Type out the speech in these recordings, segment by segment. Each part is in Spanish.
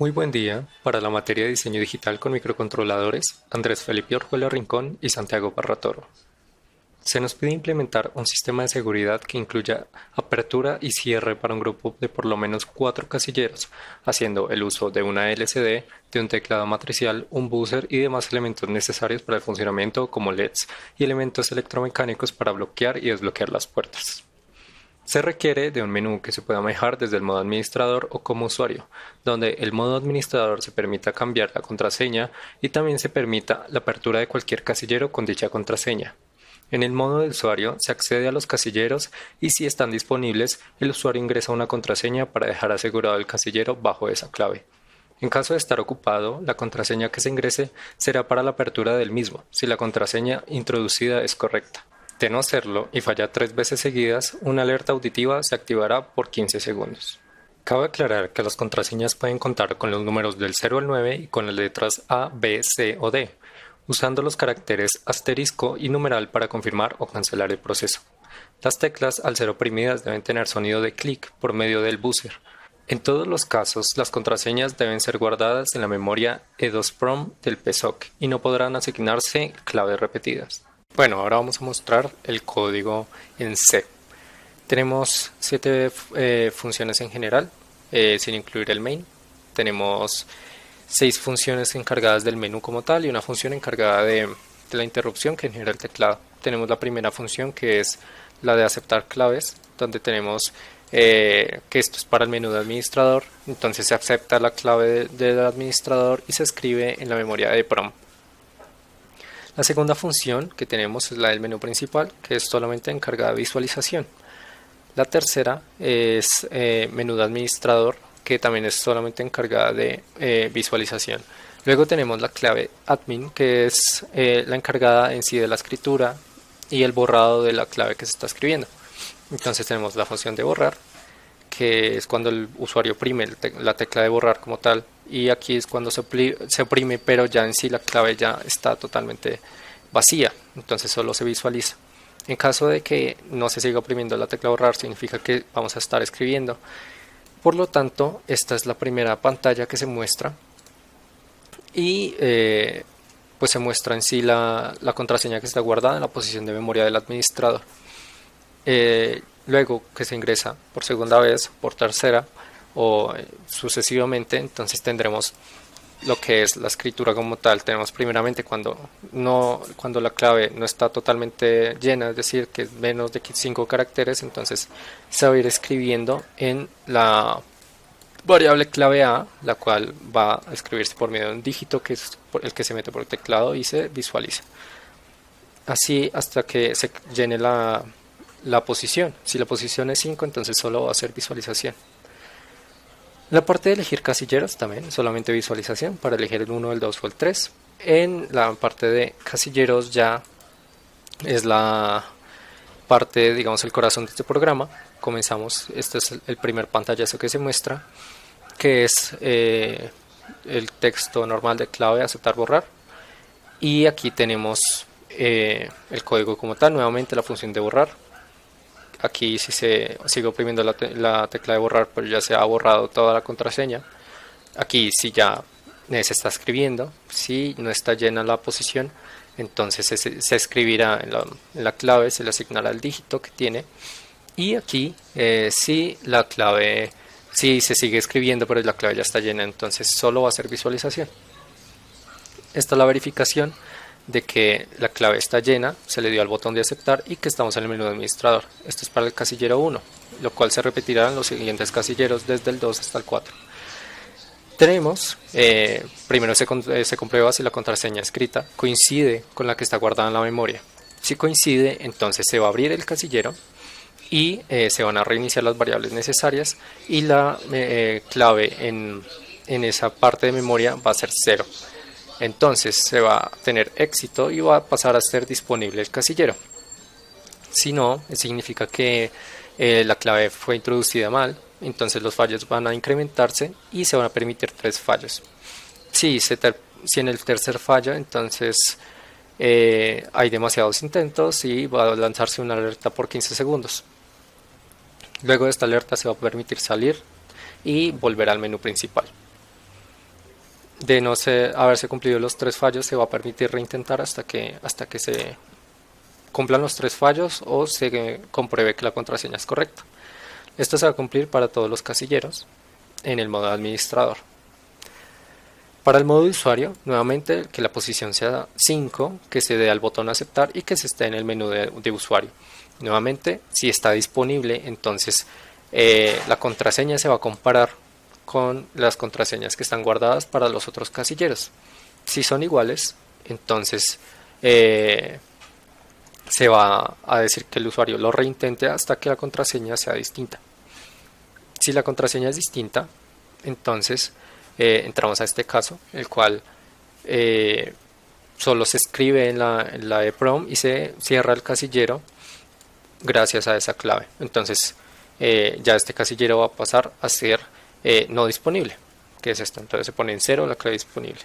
Muy buen día para la materia de diseño digital con microcontroladores, Andrés Felipe Orjuela Rincón y Santiago Parratoro. Se nos pide implementar un sistema de seguridad que incluya apertura y cierre para un grupo de por lo menos 4 casilleros, haciendo el uso de una LCD, de un teclado matricial, un buzzer y demás elementos necesarios para el funcionamiento como LEDs y elementos electromecánicos para bloquear y desbloquear las puertas. Se requiere de un menú que se pueda manejar desde el modo administrador o como usuario, donde el modo administrador se permita cambiar la contraseña y también se permita la apertura de cualquier casillero con dicha contraseña. En el modo de usuario se accede a los casilleros y si están disponibles, el usuario ingresa una contraseña para dejar asegurado el casillero bajo esa clave. En caso de estar ocupado, la contraseña que se ingrese será para la apertura del mismo, si la contraseña introducida es correcta. De no serlo y falla 3 veces seguidas, una alerta auditiva se activará por 15 segundos. Cabe aclarar que las contraseñas pueden contar con los números del 0 al 9 y con las letras A, B, C o D, usando los caracteres asterisco y numeral para confirmar o cancelar el proceso. Las teclas, al ser oprimidas, deben tener sonido de clic por medio del buzzer. En todos los casos, las contraseñas deben ser guardadas en la memoria E2PROM del PSOC y no podrán asignarse claves repetidas. Bueno, ahora vamos a mostrar el código en C. Tenemos 7 funciones en general, sin incluir el main. Tenemos 6 funciones encargadas del menú como tal y una función encargada de la interrupción que genera el teclado. Tenemos la primera función que es la de aceptar claves, donde tenemos que esto es para el menú de administrador. Entonces se acepta la clave del administrador y se escribe en la memoria de PROM. La segunda función que tenemos es la del menú principal, que es solamente encargada de visualización. La tercera es menú de administrador, que también es solamente encargada de visualización. Luego tenemos la clave admin, que es la encargada en sí de la escritura y el borrado de la clave que se está escribiendo. Entonces tenemos la función de borrar, que es cuando el usuario oprime la tecla de borrar como tal, y aquí es cuando se oprime, pero ya en sí la clave ya está totalmente vacía, entonces solo se visualiza. En caso de que no se siga oprimiendo la tecla borrar, significa que vamos a estar escribiendo. Por lo tanto, esta es la primera pantalla que se muestra y pues se muestra en sí la contraseña que está guardada en la posición de memoria del administrador. Luego que se ingresa por segunda vez, por tercera o sucesivamente, entonces tendremos lo que es la escritura como tal. Tenemos primeramente cuando la clave no está totalmente llena, es decir, que es menos de 5 caracteres, entonces se va a ir escribiendo en la variable clave A, la cual va a escribirse por medio de un dígito que es el que se mete por el teclado y se visualiza. Así hasta que se llene la posición. Si la posición es 5, entonces solo va a ser visualización. La parte de elegir casilleros también, solamente visualización para elegir el 1, el 2 o el 3. En la parte de casilleros ya es la parte, digamos, el corazón de este programa. Comenzamos, este es el primer pantallazo que se muestra, que es el texto normal de clave, aceptar, borrar. Y aquí tenemos el código como tal, nuevamente la función de borrar. Aquí si se sigue oprimiendo la tecla de borrar, pero ya se ha borrado toda la contraseña. Aquí si ya se está escribiendo, si no está llena la posición, entonces se escribirá en la clave, se le asignará el dígito que tiene. Y aquí si la clave, si se sigue escribiendo pero la clave ya está llena, entonces solo va a ser visualización. Esta es la verificación de que la clave está llena, se le dio al botón de aceptar y que estamos en el menú de administrador. Esto es para el casillero 1, lo cual se repetirá en los siguientes casilleros desde el 2 hasta el 4. Tenemos, primero se comprueba si la contraseña escrita coincide con la que está guardada en la memoria. Si coincide, entonces se va a abrir el casillero y se van a reiniciar las variables necesarias y la clave en esa parte de memoria va a ser 0. Entonces se va a tener éxito y va a pasar a ser disponible el casillero. Si no, significa que la clave fue introducida mal, entonces los fallos van a incrementarse y se van a permitir 3 fallos. Si en el tercer fallo, entonces hay demasiados intentos y va a lanzarse una alerta por 15 segundos. Luego de esta alerta se va a permitir salir y volver al menú principal. De no haberse cumplido los 3 fallos, se va a permitir reintentar hasta que se cumplan los 3 fallos o se compruebe que la contraseña es correcta. Esto se va a cumplir para todos los casilleros en el modo administrador. Para el modo de usuario, nuevamente que la posición sea 5, que se dé al botón aceptar y que se esté en el menú de usuario. Nuevamente, si está disponible, entonces la contraseña se va a comparar con las contraseñas que están guardadas para los otros casilleros. Si son iguales, entonces se va a decir que el usuario lo reintente hasta que la contraseña sea distinta. Si la contraseña es distinta, entonces entramos a este caso, el cual solo se escribe en la EEPROM y se cierra el casillero gracias a esa clave. Entonces ya este casillero va a pasar a ser no disponible, que es esto. Entonces se pone en 0 la clave disponible,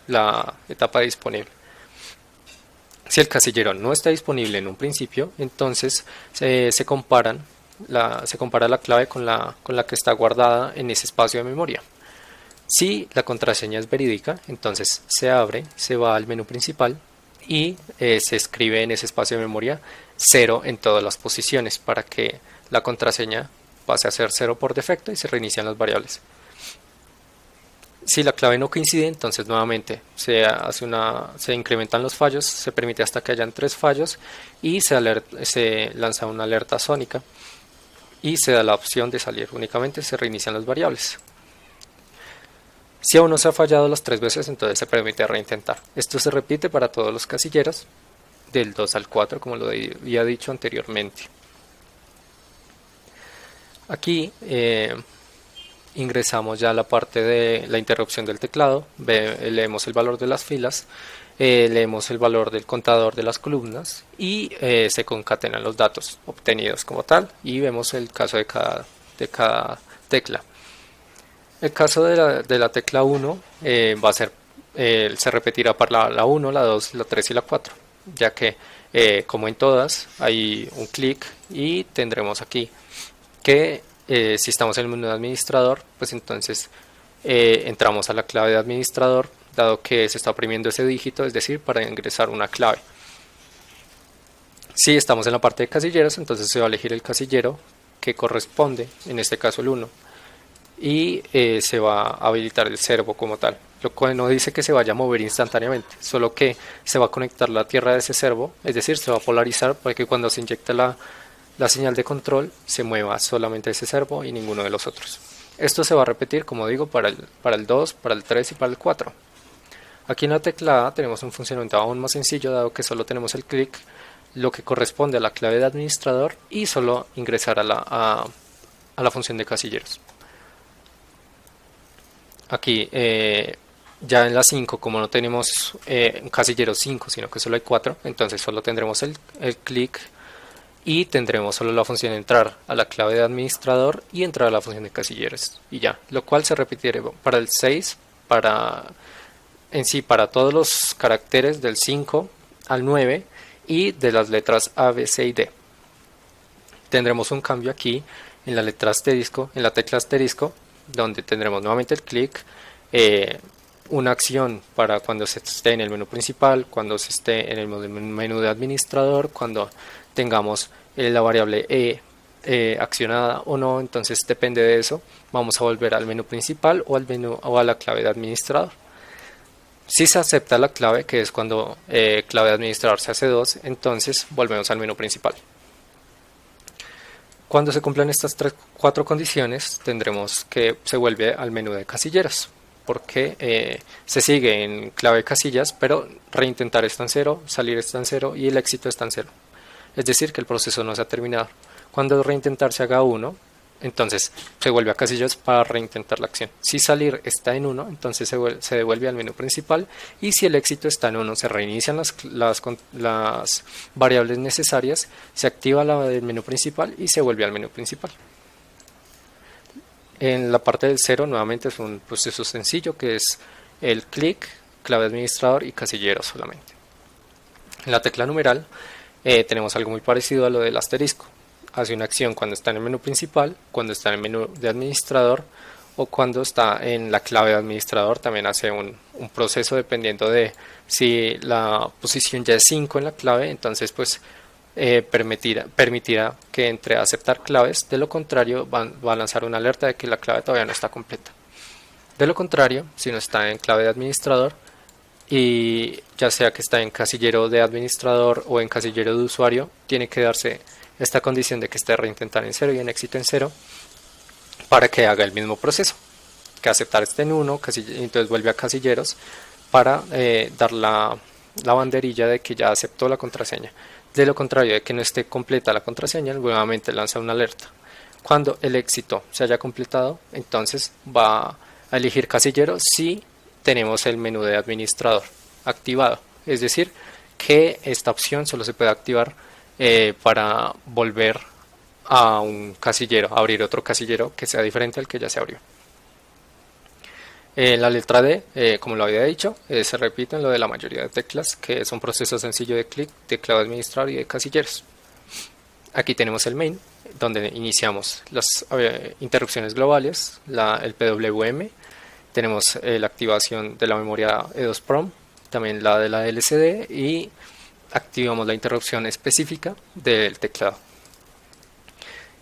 la etapa disponible. Si el casillero no está disponible en un principio, entonces se compara la clave con la que está guardada en ese espacio de memoria. Si la contraseña es verídica, entonces se abre, se va al menú principal y se escribe en ese espacio de memoria 0 en todas las posiciones para que la contraseña pase a ser 0 por defecto y se reinician las variables. Si la clave no coincide, entonces nuevamente se incrementan los fallos, se permite hasta que hayan 3 fallos y se lanza una alerta sónica y se da la opción de salir. Únicamente se reinician las variables. Si aún no se ha fallado las 3 veces, entonces se permite reintentar. Esto se repite para todos los casilleros del 2 al 4, como lo había dicho anteriormente. Aquí ingresamos ya a la parte de la interrupción del teclado, leemos el valor de las filas, leemos el valor del contador de las columnas y se concatenan los datos obtenidos como tal y vemos el caso de cada tecla. El caso de la tecla 1 se repetirá para la 1, la 2, la 3 y la 4, ya que como en todas hay un clic y tendremos aquí que si estamos en el menú de administrador, pues entonces entramos a la clave de administrador, dado que se está oprimiendo ese dígito, es decir, para ingresar una clave. Si estamos en la parte de casilleros, entonces se va a elegir el casillero que corresponde, en este caso el 1, y se va a habilitar el servo como tal, lo cual no dice que se vaya a mover instantáneamente, solo que se va a conectar la tierra de ese servo, es decir, se va a polarizar para que cuando se inyecte la señal de control se mueva solamente ese servo y ninguno de los otros. Esto se va a repetir, como digo, para el 2, para el 3 y para el 4. Aquí en la tecla A tenemos un funcionamiento aún más sencillo, dado que solo tenemos el clic, lo que corresponde a la clave de administrador y solo ingresar a la función de casilleros. Aquí ya en la 5, como no tenemos un casillero 5, sino que solo hay 4, entonces solo tendremos el clic y tendremos solo la función de entrar a la clave de administrador y entrar a la función de casilleros y ya, lo cual se repetirá para el 6, para todos los caracteres del 5 al 9 y de las letras A, B, C y D. Tendremos un cambio aquí en la letra asterisco, en la tecla asterisco, donde tendremos nuevamente el clic, una acción para cuando se esté en el menú principal, cuando se esté en el menú de administrador, cuando tengamos la variable accionada o no, entonces depende de eso, vamos a volver al menú principal o al menú o a la clave de administrador. Si se acepta la clave, que es cuando clave de administrador se hace 2, entonces volvemos al menú principal. Cuando se cumplan estas 4 condiciones, tendremos que se vuelve al menú de casilleros, porque se sigue en clave de casillas, pero reintentar está en 0, salir está en 0 y el éxito está en 0. Es decir, que el proceso no se ha terminado. Cuando reintentar se haga 1, entonces se vuelve a casillas para reintentar la acción. Si salir está en 1, entonces se devuelve al menú principal y si el éxito está en 1, se reinician las variables necesarias, se activa la del menú principal y se vuelve al menú principal. En la parte del 0 nuevamente es un proceso sencillo que es el clic, clave administrador y casillero solamente. En la tecla numeral tenemos algo muy parecido a lo del asterisco. Hace una acción cuando está en el menú principal, cuando está en el menú de administrador o cuando está en la clave de administrador también hace un proceso dependiendo de si la posición ya es 5 en la clave, entonces pues permitirá que entre a aceptar claves, de lo contrario va a lanzar una alerta de que la clave todavía no está completa. De lo contrario, si no está en clave de administrador, y ya sea que está en casillero de administrador o en casillero de usuario, tiene que darse esta condición de que esté reintentar en 0 y en éxito en 0 para que haga el mismo proceso, que aceptar esté en 1, entonces vuelve a casilleros para dar la banderilla de que ya aceptó la contraseña. De lo contrario, de que no esté completa la contraseña, nuevamente lanza una alerta. Cuando el éxito se haya completado, entonces va a elegir casillero si tenemos el menú de administrador activado. Es decir, que esta opción solo se puede activar para volver a un casillero, abrir otro casillero que sea diferente al que ya se abrió. La letra D, como lo había dicho, se repite en lo de la mayoría de teclas, que es un proceso sencillo de clic, teclado administrador y de casilleros. Aquí tenemos el main, donde iniciamos las interrupciones globales, el PWM, tenemos la activación de la memoria E2PROM, también la de la LCD y activamos la interrupción específica del teclado.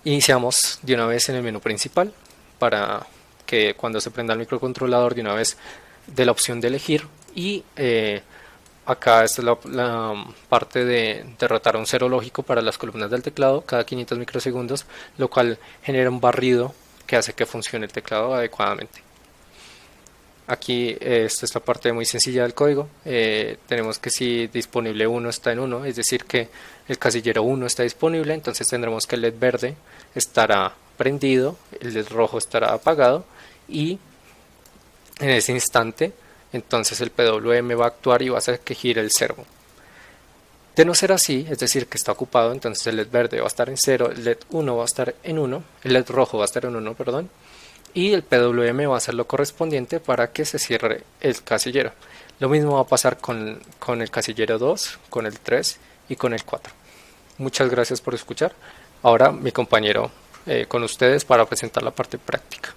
Iniciamos de una vez en el menú principal para que cuando se prenda el microcontrolador de una vez de la opción de elegir y acá esta es la parte de derrotar un cero lógico para las columnas del teclado cada 500 microsegundos, lo cual genera un barrido que hace que funcione el teclado adecuadamente. Aquí esta es la parte muy sencilla del código. Tenemos que si disponible 1 está en 1, es decir que el casillero 1 está disponible, entonces tendremos que el LED verde estará prendido, el LED rojo estará apagado y en ese instante entonces el PWM va a actuar y va a hacer que gire el servo. De no ser así, es decir que está ocupado, entonces el LED verde va a estar en 0, el LED 1 va a estar en 1, el LED rojo va a estar en 1, perdón, y el PWM va a hacer lo correspondiente para que se cierre el casillero. Lo mismo va a pasar con el casillero 2, con el 3 y con el 4. Muchas gracias por escuchar. Ahora mi compañero con ustedes para presentar la parte práctica.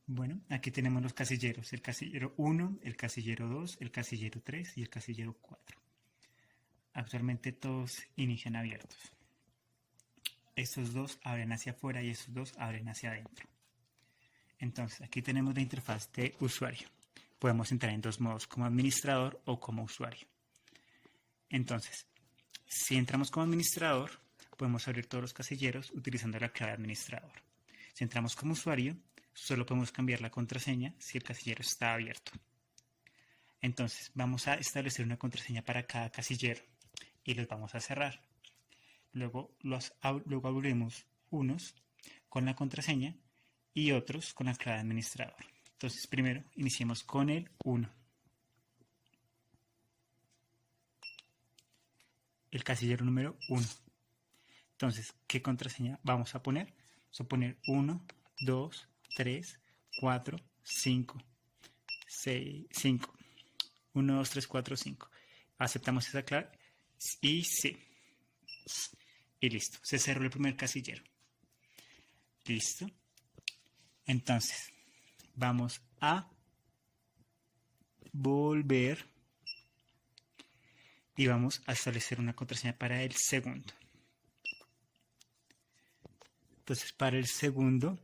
Bueno, aquí tenemos los casilleros, el casillero 1, el casillero 2, el casillero 3 y el casillero 4. Actualmente todos inician abiertos. Estos dos abren hacia afuera y estos dos abren hacia adentro. Entonces, aquí tenemos la interfaz de usuario. Podemos entrar en dos modos, como administrador o como usuario. Entonces, si entramos como administrador, podemos abrir todos los casilleros utilizando la clave administrador. Si entramos como usuario, solo podemos cambiar la contraseña si el casillero está abierto. Entonces, vamos a establecer una contraseña para cada casillero y los vamos a cerrar. Luego abriremos unos con la contraseña y otros con la clave administrador. Entonces, primero iniciemos con el 1. El casillero número 1. Entonces, ¿qué contraseña vamos a poner? Vamos a poner 1, 2, 3, 4, 5, 6, 5. 1, 2, 3, 4, 5. Aceptamos esa clave y sí. Y listo. Se cerró el primer casillero. Listo. Entonces, vamos a volver y vamos a establecer una contraseña para el segundo. Entonces, para el segundo,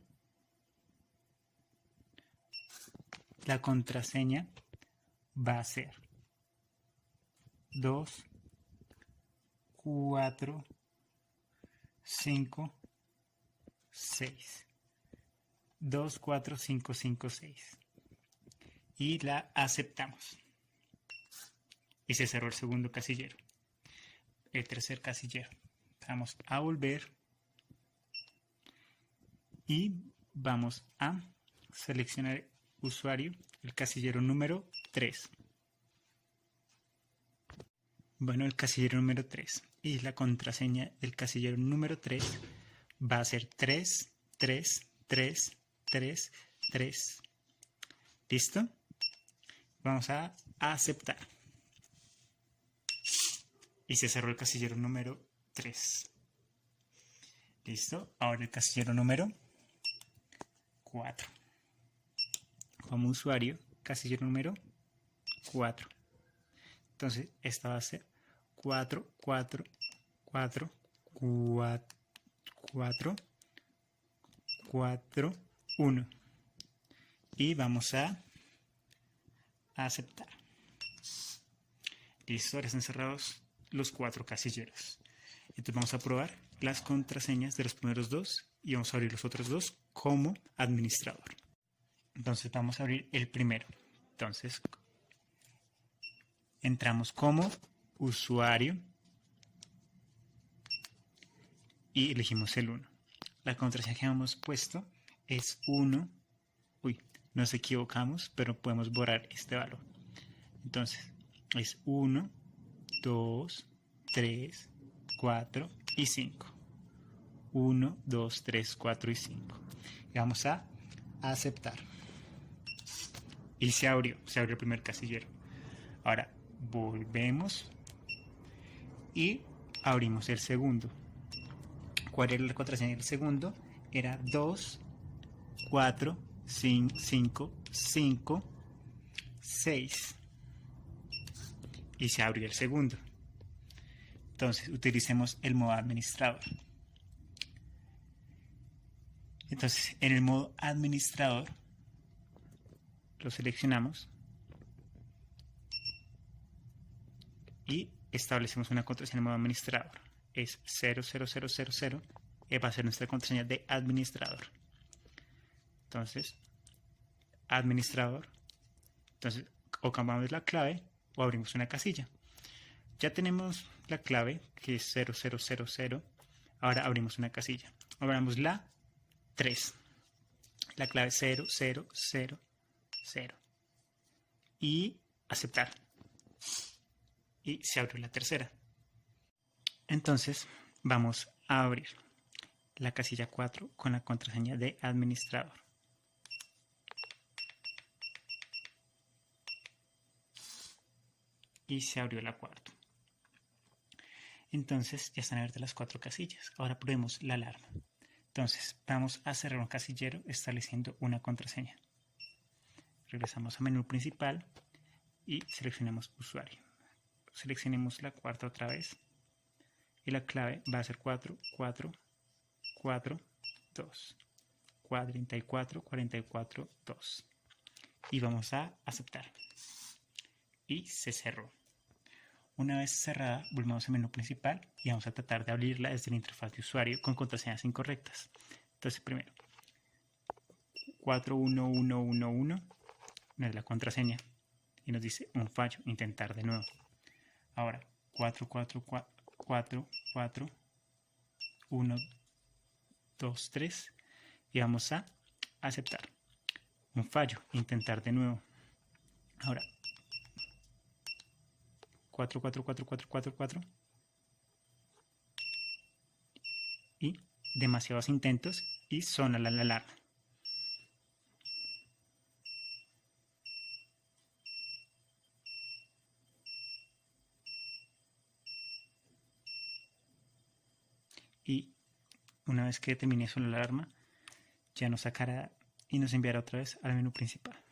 la contraseña va a ser 2, 4, 5, 6. 2, 4, 5, 5, 6. Y la aceptamos. Y se cerró el segundo casillero. El tercer casillero. Vamos a volver. Y vamos a seleccionar usuario, el casillero número 3. Bueno, el casillero número 3. Y la contraseña del casillero número 3 va a ser 3, 3, 3, 3, 3. ¿Listo? Vamos a aceptar. Y se cerró el casillero número 3. ¿Listo? Ahora el casillero número 4. como usuario, casillero número 4. Entonces, esta va a ser 4, 4, 4, 4, 4, 4, 1. Y vamos a aceptar. Listo, ahora están cerrados los 4 casilleros. Entonces vamos a probar las contraseñas de los primeros 2 y vamos a abrir los otros 2 como administrador. Entonces vamos a abrir el primero. Entonces entramos como usuario y elegimos el 1. La contraseña que hemos puesto es 1. Uy, nos equivocamos, pero podemos borrar este valor. Entonces es 1, 2, 3, 4 y 5. 1, 2, 3, 4 y 5. Y vamos a aceptar. Y se abrió el primer casillero. Ahora volvemos y abrimos el segundo. ¿Cuál era la contraseña del segundo? Era 2, 4, 5, 5, 6. Y se abrió el segundo. Entonces utilicemos el modo administrador. Entonces en el modo administrador lo seleccionamos y establecemos una contraseña en el modo administrador. Es 00000, va a ser nuestra contraseña de administrador. Entonces, administrador. Entonces, o cambiamos la clave o abrimos una casilla. Ya tenemos la clave, que es 0000. Ahora abrimos una casilla. Abramos la 3. La clave 0000. Y aceptar. Y se abrió la tercera. Entonces, vamos a abrir la casilla 4 con la contraseña de administrador. Y se abrió la cuarta. Entonces ya están abiertas las 4 casillas. Ahora probemos la alarma. Entonces vamos a cerrar un casillero estableciendo una contraseña. Regresamos a menú principal y seleccionamos usuario. Seleccionemos la cuarta otra vez. Y la clave va a ser 4, 4, 4, 2. 44, 44, 2. Y vamos a aceptar. Y se cerró. Una vez cerrada, volvemos al menú principal y vamos a tratar de abrirla desde la interfaz de usuario con contraseñas incorrectas. Entonces, primero, 41111 no es la contraseña y nos dice un fallo, intentar de nuevo. Ahora, 444 1 2 3 y vamos a aceptar. Un fallo, intentar de nuevo. Ahora, 4444444 y demasiados intentos y suena la alarma. Y una vez que termine su alarma, ya nos sacará y nos enviará otra vez al menú principal.